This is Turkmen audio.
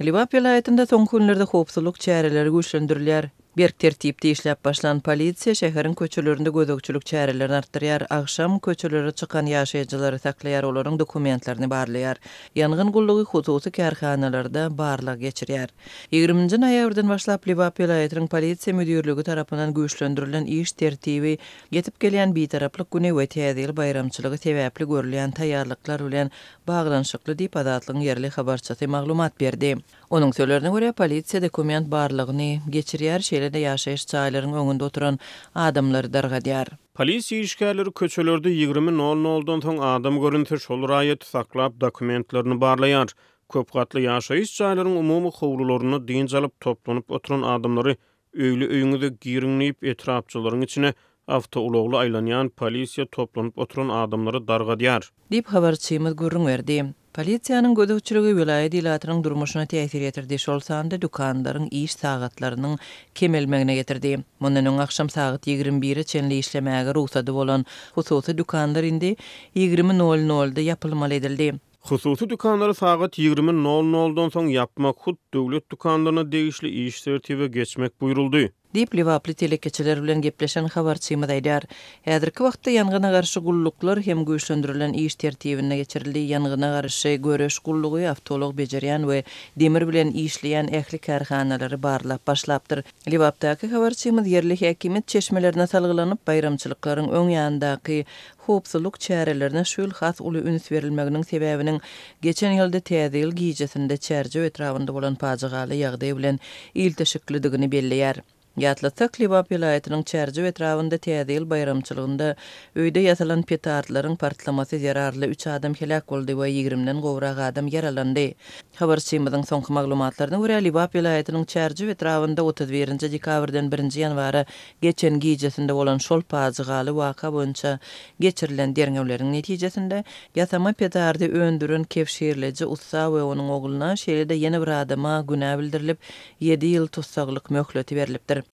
Liwap vilayetinde son günlerde hopsuluk çäreleri güýçlendirilýär. Berk tertipde işläp başlan polisiýa şäheriň köçelerinde gözegçilik çärelerini artdyrýar. Agşam köçelere çykan ýaşaýjylary saklaýar, olaryň dokumentlerini barlaýar. Ýangyn gullugy hususy kärhanalarda barlyk geçirýär. 20-nji noýabrdan başlap Liwap vilayetiniň polisiýa müdürligi tarapyndan güýçlendirilen iş tertibi getip gelýän bitaraplyk güne we täze ýyl bayramçylygy sebäpli görülýän taýýarlyklar bilen baglanşykly diýip adatlyň yerli habarçysy maglumat berdi. Onun sözlerine göre polisiýa dokument barlygyny geçirýär, şeýle-de ýaşaýyş çaýlarynyň öňünde oturan adamlary dargadýar. Polisiýa işgärleri köçelerde 20:00-dan soň adam görünse şol raýaty saklap dokumentlerini barlaýar. Köp gatly ýaşaýyş çaýlarynyň umumy howlularyny diňe alyp toplanyp oturan adamlary öýle öýüňde girinleyip etrapçylaryň içine awtoulogly aýlanýan polisiýa toplanyp oturan adamlary dargadýar. Diýip habarçymyz gurrun berdi. Polisiýanyň gözegçiligi vilayet ilatynyň durmuşyna täsir etirdi. Şol sanda dukanlaryň iş sagatlarynyň kemelmegine getirdi. Mundan öň akşam saat 21-e çenli işlemäge ruhsady bolan hususy dukanlar indi 20:00-da ýapylmaly edildi. Hususy dukanlary saat 20:00-dan soň ýapmak hut döwlet dukanlaryna degişli iş tertibi geçmek buýruldy. Diýip Liwaply telekeçiler bilen gepleşen habarçymyz aýdar. Häzirki wagtda ýangyna garşy gulluklar hem güýçlendirilen iş tertibine geçirildi. Ýangyna garşy göreş gullugy awtolog bejerýän we demir bilen işleýän ähli kärhanalary barlap başlapdyr. Liwapdaky habarçymyz yerli häkimet çeşmelerine salgylanyp bayramçylyklaryň öň ýanyndaky hopsuluk çärelerine şol has uly üns berilmeginiň sebäbiniň geçen ýylda täze ýyl giýjesinde çärje etrafynda bolan pajygaly ýagdaý bilen ilteşiklidigini belleýär. Ýatlasak Liwap vilayetiniň çärje etrafynda täze ýyl bayramçylygynda öýde ýasalan petardlaryň partlamasy zararly 3 adam helak boldy we 20-den gowrak adam yaralandy. Habarçymyzyň soňky maglumatlaryna görä Liwap vilayetiniň çärje etrafynda 31-nji dekabrdan 1-nji ýanwara geçen giýjesinde bolan şol pajygaly waka boýunça geçirilen derňewleriň netijesinde ýasama petardy öndüren kevşirleji ussa we onuň ogluna şeýle-de ýene bir adama günä bildirilip 7 ýyl tutsaklyk möhleti berilipdir.